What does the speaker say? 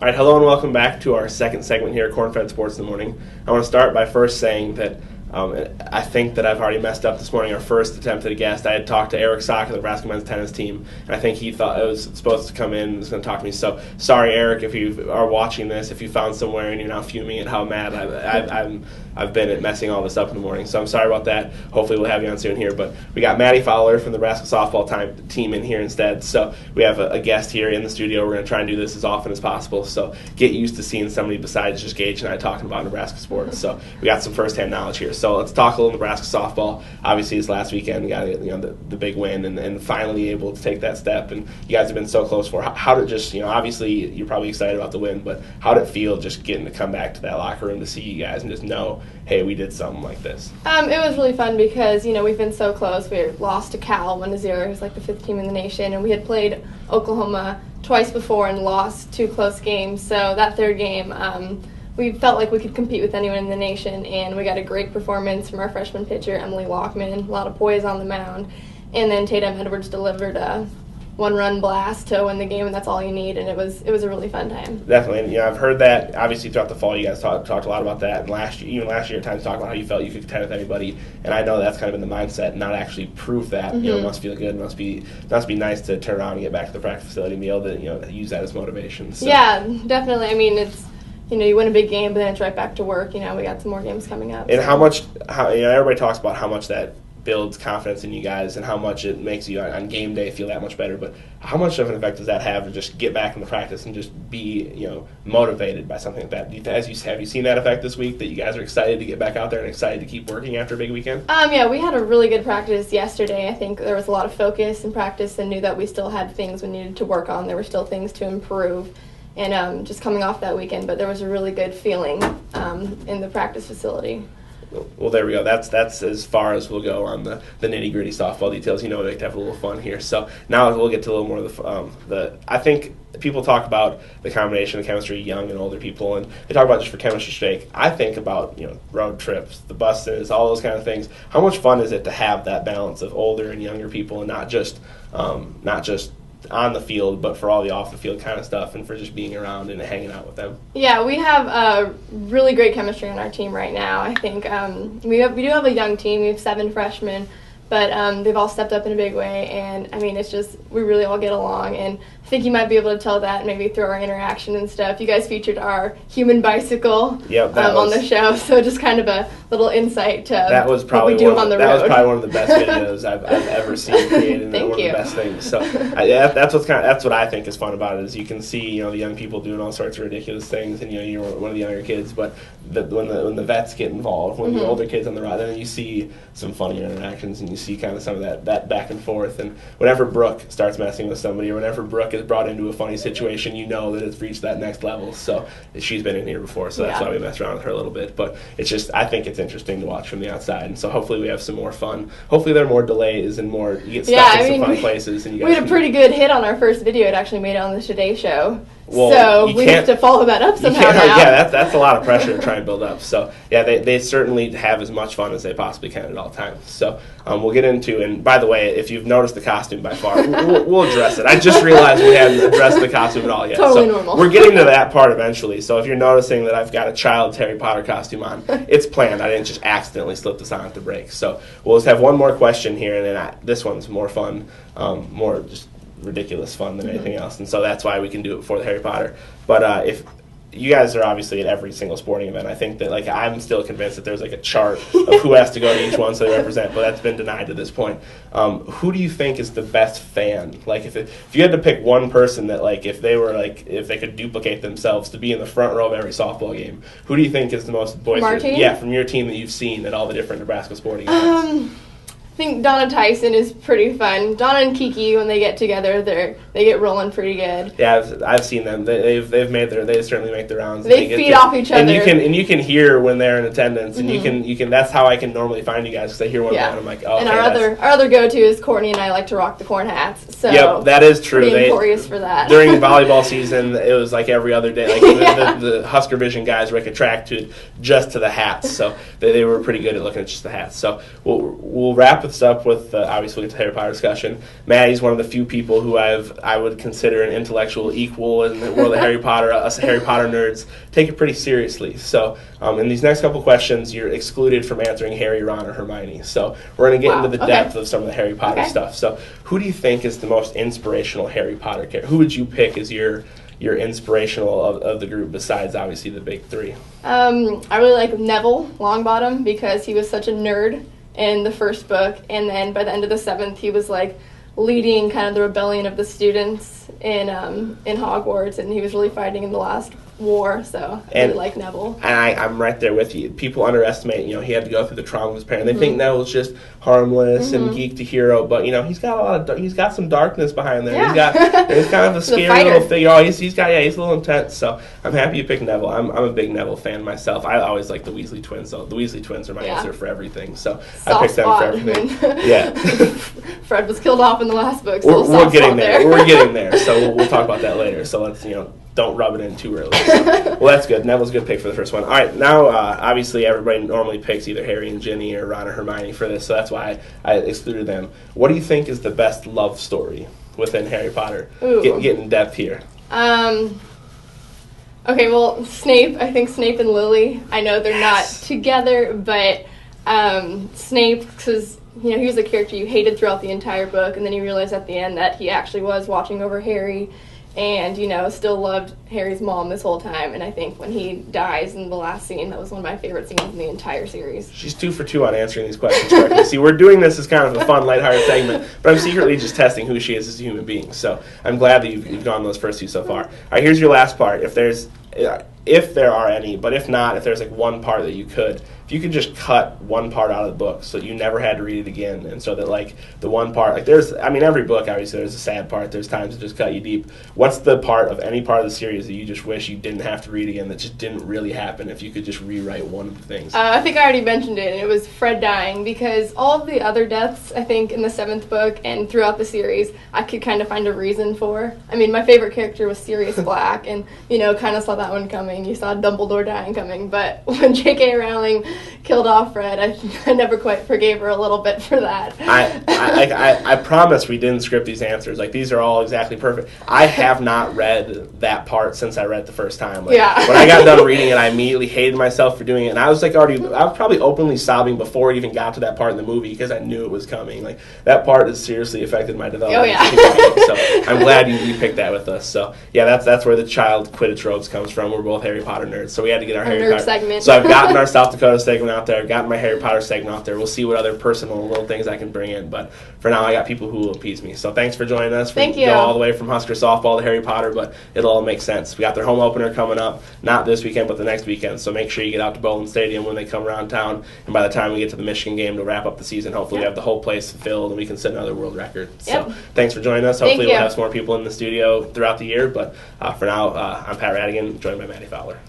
All right, hello and welcome back to our second segment here at Corn-Fed Sports in the Morning. I want to start by first saying that I think that I've already messed up this morning. Our first attempt at a guest, I had talked to Eric Sock of the Nebraska men's tennis team, and I think he thought it was supposed to come in and was going to talk to me. So sorry, Eric, if you are watching this, if you found somewhere and you're now fuming at how mad I've been at messing all this up in the morning. So I'm sorry about that. Hopefully we'll have you on soon here. But we got Mattie Fowler from the Nebraska softball team in here instead. So we have a guest here in the studio. We're going to try and do this as often as possible. So get used to seeing somebody besides just Gage and I talking about Nebraska sports. So we got some firsthand knowledge here. So let's talk a little Nebraska softball. Obviously, this last weekend we got the big win and finally able to take that step. And you guys have been so close for. How did just obviously you're probably excited about the win, but how did it feel just getting to come back to that locker room to see you guys and just know, hey, we did something like this? It was really fun because we've been so close. We lost to Cal 1-0, who's like the 5th team in the nation, and we had played Oklahoma twice before and lost 2 close games. So that third game, we felt like we could compete with anyone in the nation, and we got a great performance from our freshman pitcher, Emily Walkman, a lot of poise on the mound, and then Tatum Edwards delivered a 1-run blast to win the game, and that's all you need, and it was a really fun time. Definitely, and I've heard that, obviously, throughout the fall, you guys talked a lot about that, and last year at times talked about how you felt you could contend with anybody, and I know that's kind of been the mindset, not actually prove that. It must feel good, must be nice to turn around and get back to the practice facility and be able to, use that as motivation. So. Yeah, definitely. I mean, it's, you win a big game, but then it's right back to work. We got some more games coming up. And how everybody talks about how much that builds confidence in you guys and how much it makes you on game day feel that much better, but how much of an effect does that have to just get back into practice and just be motivated by something like that? Have you seen that effect this week, that you guys are excited to get back out there and excited to keep working after a big weekend? Yeah, we had a really good practice yesterday. I think there was a lot of focus in practice and knew that we still had things we needed to work on. There were still things to improve, and just coming off that weekend, but there was a really good feeling in the practice facility. Well, there we go. That's as far as we'll go on the nitty-gritty softball details. We like to have a little fun here. So now we'll get to a little more of the I think people talk about the combination of chemistry, young and older people, and they talk about just for chemistry's sake. I think about, road trips, the buses, all those kind of things. How much fun is it to have that balance of older and younger people, and not just on the field, but for all the off-the-field kind of stuff and for just being around and hanging out with them? Yeah, we have really great chemistry on our team right now. I think we do have a young team. We have 7 freshmen, but they've all stepped up in a big way, and, it's just we really all get along, and I think you might be able to tell that maybe through our interaction and stuff. You guys featured our human bicycle on the show, so just kind of a little insight to what we do on the road. That was probably one of the best videos I've ever seen created. Thank one you. Of the best things. So that's what I think is fun about it, is you can see the young people doing all sorts of ridiculous things, and you're one of the younger kids, but when the vets get involved, when the older kids on the ride, then you see some funnier interactions, and you see kind of some of that back and forth. And whenever Brooke starts messing with somebody, or whenever Brooke is brought into a funny situation, that it's reached that next level. So she's been in here before, so that's why we messed around with her a little bit. But it's just, I think it's interesting to watch from the outside, and so hopefully we have some more fun. Hopefully there are more delays and more, you get stuck in some fun places. And you guys we had a pretty good hit on our first video. It actually made it on the Today Show. Well, so we have to follow that up somehow now. Yeah, that's a lot of pressure to try and build up. So, yeah, they certainly have as much fun as they possibly can at all times. So we'll get into, and by the way, if you've noticed the costume by far, we'll address it. I just realized we hadn't addressed the costume at all yet. Totally normal. We're getting to that part eventually. So if you're noticing that I've got a child's Harry Potter costume on, it's planned. I didn't just accidentally slip this on at the break. So we'll just have one more question here, and then this one's more fun, more just ridiculous fun than anything else, and so that's why we can do it before the Harry Potter. But if you guys are obviously at every single sporting event, I think that I'm still convinced that there's a chart of who has to go to each one so they represent, but that's been denied to this point. Who do you think is the best fan? If you had to pick one person that if they could duplicate themselves to be in the front row of every softball game, who do you think is the most boisterous? Yeah, from your team that you've seen at all the different Nebraska sporting events. I think Donna Tyson is pretty fun. Donna and Kiki, when they get together, they get rolling pretty good. Yeah, I've seen them. They certainly make the rounds. They feed off each other. And you can hear when they're in attendance, and you can. That's how I can normally find you guys, because I hear one and I'm like, oh. And our other go-to is Courtney and I like to rock the corn hats. So yep, that is true. Pretty notorious for that. During volleyball season, it was like every other day. The Husker Vision guys were attracted just to the hats, so they were pretty good at looking at just the hats. So we'll wrap this up with obviously we'll get to Harry Potter discussion. Mattie's one of the few people who I would consider an intellectual equal in the world of Harry Potter. Us Harry Potter nerds take it pretty seriously. So in these next couple questions, you're excluded from answering Harry, Ron, or Hermione. So we're going to get into the depth of some of the Harry Potter stuff. So who do you think is the most inspirational Harry Potter character? Who would you pick as your inspirational of the group besides obviously the big three? I really like Neville Longbottom because he was such a nerd in the first book, and then by the end of the 7th he was like leading kind of the rebellion of the students in Hogwarts, and he was really fighting in the last war, so I really like Neville. And I'm right there with you. People underestimate, he had to go through the trauma of his parents. They think Neville's just harmless and geek to hero, but he's got some darkness behind there. Yeah. He's kind of a scary little figure. Oh, he's a little intense. So I'm happy you picked Neville. I'm a big Neville fan myself. I always like the Weasley twins. So the Weasley twins are my answer for everything. So I picked them for everything. Yeah. Fred was killed off in the last book. So we're getting there. We're getting there. So we'll talk about that later. So let's don't rub it in too early. So, well, that's good. Neville's a good pick for the first one. All right, now obviously everybody normally picks either Harry and Ginny or Ron or Hermione for this, so that's why I excluded them. What do you think is the best love story within Harry Potter? Get in depth here. Okay, well, Snape. I think Snape and Lily. I know they're not together, but Snape, because he was a character you hated throughout the entire book, and then you realize at the end that he actually was watching over Harry. And, still loved Harry's mom this whole time. And I think when he dies in the last scene, that was one of my favorite scenes in the entire series. She's 2 for 2 on answering these questions correctly. See, we're doing this as kind of a fun, lighthearted segment, but I'm secretly just testing who she is as a human being. So I'm glad that you've gone those first 2 so far. All right, here's your last part. If there are any, but if not, if there's one part that if you could just cut one part out of the book so you never had to read it again, and so that the one part, every book obviously there's a sad part, there's times that just cut you deep. What's the part of any part of the series that you just wish you didn't have to read again that just didn't really happen if you could just rewrite one of the things? I think I already mentioned it, and it was Fred dying, because all of the other deaths, I think, in the 7th book and throughout the series, I could kind of find a reason for. My favorite character was Sirius Black, and, kind of saw that one coming. You saw Dumbledore dying coming, but when J.K. Rowling killed off Fred, I never quite forgave her a little bit for that. I promise we didn't script these answers. These are all exactly perfect. I have not read that part since I read it the first time. When I got done reading it, I immediately hated myself for doing it, and I was probably openly sobbing before it even got to that part in the movie because I knew it was coming. That part has seriously affected my development. So I'm glad you picked that with us. So yeah, that's where the child Quidditch robes comes from. We're both Harry Potter nerds, so we had to get our Harry Potter segment. So I've gotten our South Dakota segment out there. I've gotten my Harry Potter segment out there. We'll see what other personal little things I can bring in, but for now I got people who will appease me. So thanks for joining us. Thank you. Go all the way from Husker softball to Harry Potter, but it'll all make sense. We got their home opener coming up, not this weekend, but the next weekend. So make sure you get out to Bowling Stadium when they come around town. And by the time we get to the Michigan game to wrap up the season, hopefully we have the whole place filled and we can set another world record. So thanks for joining us. Hopefully we'll have some more people in the studio throughout the year. But for now, I'm Pat Radigan, joined by Mattie Fowler.